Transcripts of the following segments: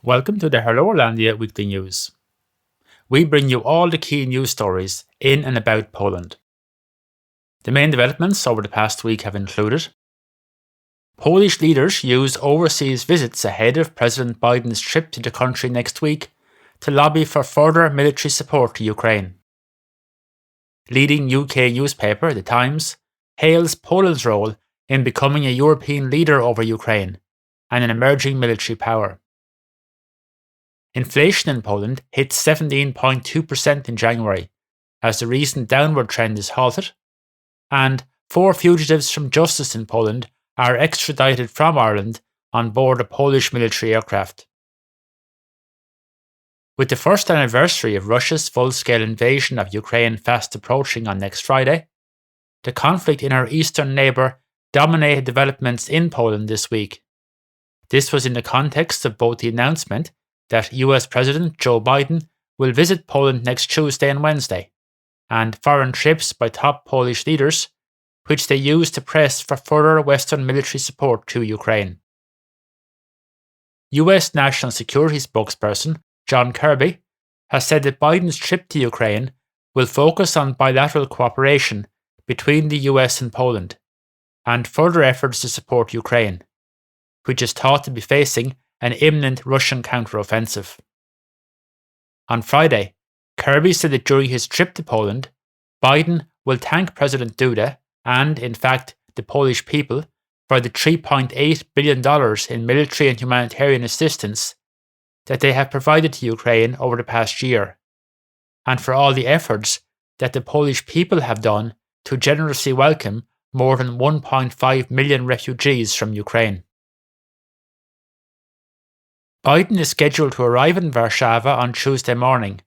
Welcome to the Hello Irlandia Weekly News. We bring you all the key news stories in and about Poland. The main developments over the past week have included Polish leaders use overseas visits ahead of President Biden's trip to the country next week to lobby for further military support to Ukraine. Leading UK newspaper, The Times, hails Poland's role in becoming a European leader over Ukraine and an emerging military power. Inflation in Poland hit 17.2% in January, as the recent downward trend is halted, and 4 fugitives from justice in Poland are extradited from Ireland on board a Polish military aircraft. With the first anniversary of Russia's full-scale invasion of Ukraine fast approaching on next Friday, the conflict in our eastern neighbour dominated developments in Poland this week. This was in the context of both the announcement that US President Joe Biden will visit Poland next Tuesday and Wednesday, and foreign trips by top Polish leaders, which they use to press for further Western military support to Ukraine. US National Security spokesperson John Kirby has said that Biden's trip to Ukraine will focus on bilateral cooperation between the US and Poland, and further efforts to support Ukraine, which is thought to be facing an imminent Russian counteroffensive. On Friday, Kirby said that during his trip to Poland, Biden will thank President Duda and, in fact, the Polish people for the $3.8 billion in military and humanitarian assistance that they have provided to Ukraine over the past year, and for all the efforts that the Polish people have done to generously welcome more than 1.5 million refugees from Ukraine. Biden is scheduled to arrive in Warsaw on Tuesday morning,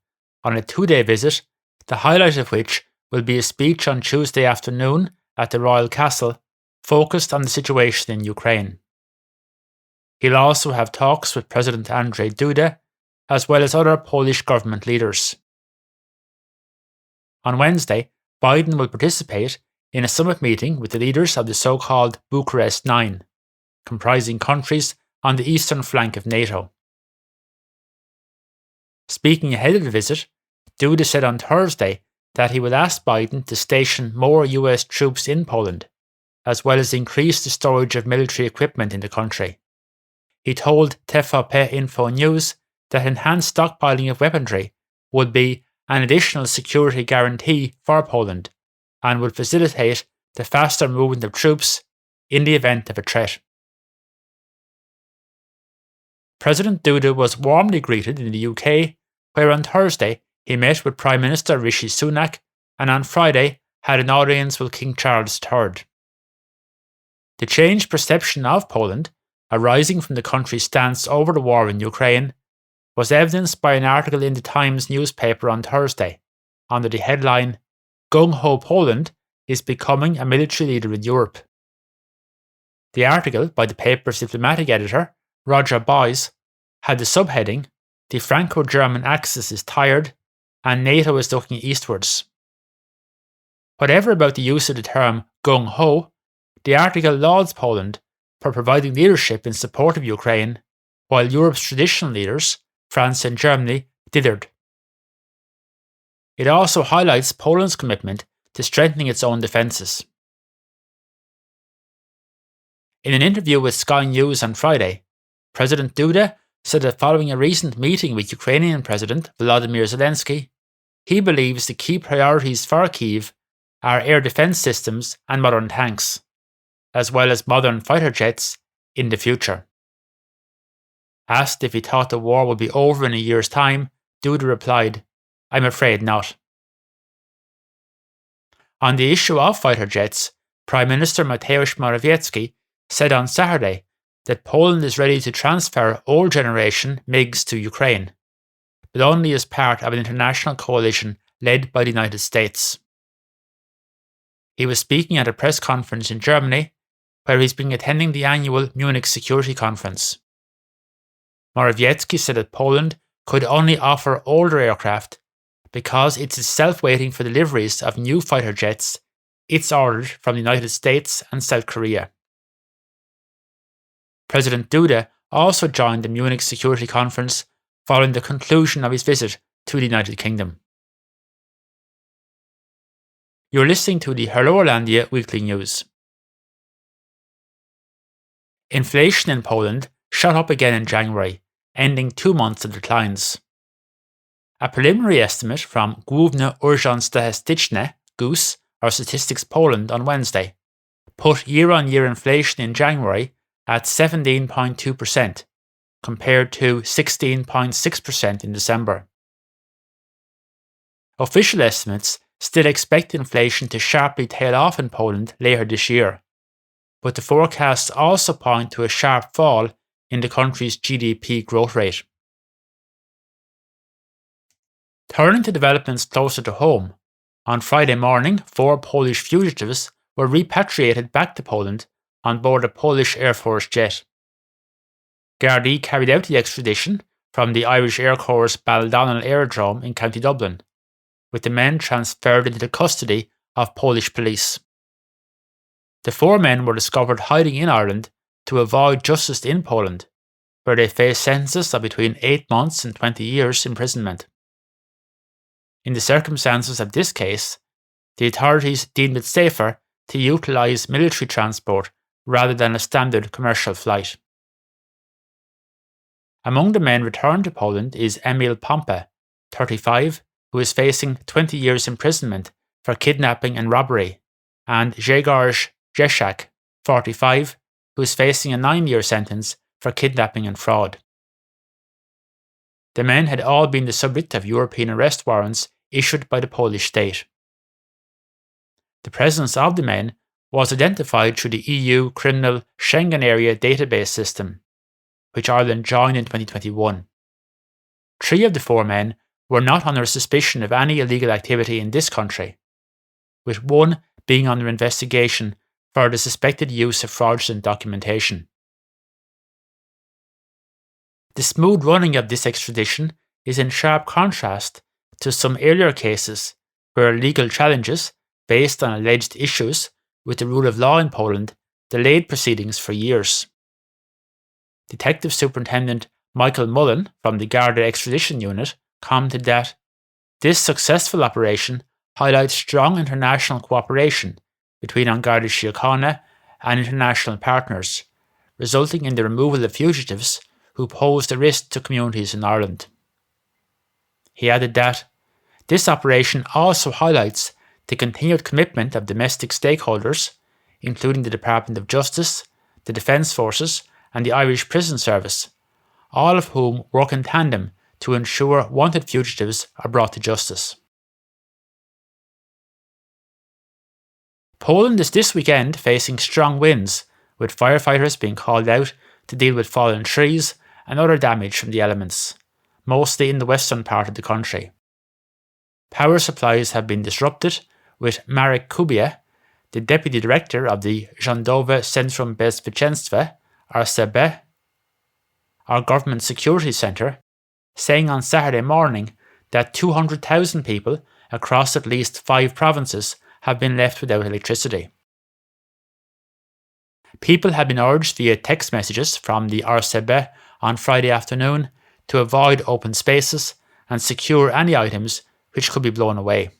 on a 2-day visit, the highlight of which will be a speech on Tuesday afternoon at the Royal Castle, focused on the situation in Ukraine. He'll also have talks with President Andrzej Duda, as well as other Polish government leaders. On Wednesday, Biden will participate in a summit meeting with the leaders of the so-called Bucharest Nine, comprising countries on the eastern flank of NATO. Speaking ahead of the visit, Duda said on Thursday that he will ask Biden to station more US troops in Poland, as well as increase the storage of military equipment in the country. He told TVP Info News that enhanced stockpiling of weaponry would be an additional security guarantee for Poland and would facilitate the faster movement of troops in the event of a threat. President Duda was warmly greeted in the UK, where on Thursday he met with Prime Minister Rishi Sunak and on Friday had an audience with King Charles III. The changed perception of Poland, arising from the country's stance over the war in Ukraine, was evidenced by an article in the Times newspaper on Thursday, under the headline, "Gung Ho Poland is becoming a military leader in Europe." The article, by the paper's diplomatic editor, Roger Boyes, had the subheading, "The Franco-German axis is tired, and NATO is looking eastwards." Whatever about the use of the term gung ho, the article lauds Poland for providing leadership in support of Ukraine, while Europe's traditional leaders, France and Germany, dithered. It also highlights Poland's commitment to strengthening its own defences. In an interview with Sky News on Friday, President Duda said that following a recent meeting with Ukrainian President Volodymyr Zelensky, he believes the key priorities for Kyiv are air defence systems and modern tanks, as well as modern fighter jets in the future. Asked if he thought the war would be over in a year's time, Duda replied, "I'm afraid not." On the issue of fighter jets, Prime Minister Mateusz Morawiecki said on Saturday that Poland is ready to transfer old generation MiGs to Ukraine, but only as part of an international coalition led by the United States. He was speaking at a press conference in Germany, where he's been attending the annual Munich Security Conference. Morawiecki said that Poland could only offer older aircraft because it's itself waiting for deliveries of new fighter jets it's ordered from the United States and South Korea. President Duda also joined the Munich Security Conference following the conclusion of his visit to the United Kingdom. You're listening to the Irlandia Weekly News. Inflation in Poland shot up again in January, ending 2 months of declines. A preliminary estimate from Główne Urząd Statystyczne, GUS, or Statistics Poland on Wednesday, put year-on-year inflation in January at 17.2%, compared to 16.6% in December. Official estimates still expect inflation to sharply tail off in Poland later this year, but the forecasts also point to a sharp fall in the country's GDP growth rate. Turning to developments closer to home, on Friday morning, 4 Polish fugitives were repatriated back to Poland on board a Polish Air Force jet. Gardaí carried out the extradition from the Irish Air Corps' Baldonnel Aerodrome in County Dublin, with the men transferred into the custody of Polish police. The 4 men were discovered hiding in Ireland to avoid justice in Poland, where they face sentences of between 8 months and 20 years imprisonment. In the circumstances of this case, the authorities deemed it safer to utilise military transport rather than a standard commercial flight. Among the men returned to Poland is Emil Pompa, 35, who is facing 20 years imprisonment for kidnapping and robbery, and Grzegorz Jeszak, 45, who is facing a 9-year sentence for kidnapping and fraud. The men had all been the subject of European arrest warrants issued by the Polish state. The presence of the men was identified through the EU criminal Schengen area database system, which Ireland joined in 2021. 3 of the 4 men were not under suspicion of any illegal activity in this country, with 1 being under investigation for the suspected use of fraudulent documentation. The smooth running of this extradition is in sharp contrast to some earlier cases where legal challenges based on alleged issues with the rule of law in Poland delayed proceedings for years. Detective Superintendent Michael Mullen from the Garda Extradition Unit commented that this successful operation highlights strong international cooperation between An Garda Síochána and international partners, resulting in the removal of fugitives who posed a risk to communities in Ireland. He added that this operation also highlights the continued commitment of domestic stakeholders, including the Department of Justice, the Defence Forces, and the Irish Prison Service, all of whom work in tandem to ensure wanted fugitives are brought to justice. Poland is this weekend facing strong winds, with firefighters being called out to deal with fallen trees and other damage from the elements, mostly in the western part of the country. Power supplies have been disrupted, with Marek Kubia, the deputy director of the Rządowe Centrum Bezpieczeństwa, RCB, our government security centre, saying on Saturday morning that 200,000 people across at least 5 provinces have been left without electricity. People have been urged via text messages from the RCB on Friday afternoon to avoid open spaces and secure any items which could be blown away.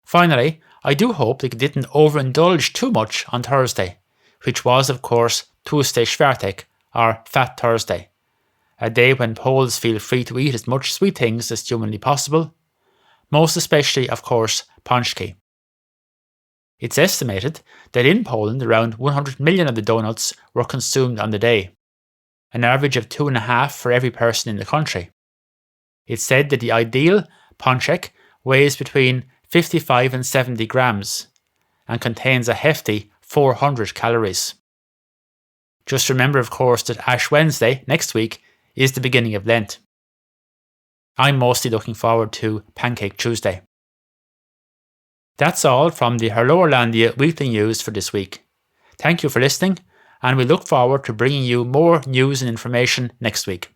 Finally, I do hope they didn't overindulge too much on Thursday, which was, of course, Tłusty Czwartek, or Fat Thursday, a day when Poles feel free to eat as much sweet things as humanly possible, most especially, of course, pączki. It's estimated that in Poland around 100 million of the donuts were consumed on the day, an average of 2.5 for every person in the country. It's said that the ideal pączek weighs between 55 and 70 grams and contains a hefty 400 calories. Just remember, of course, that Ash Wednesday next week is the beginning of Lent. I'm mostly looking forward to Pancake Tuesday. That's all from the Irlandia Weekly News for this week. Thank you for listening, and we look forward to bringing you more news and information next week.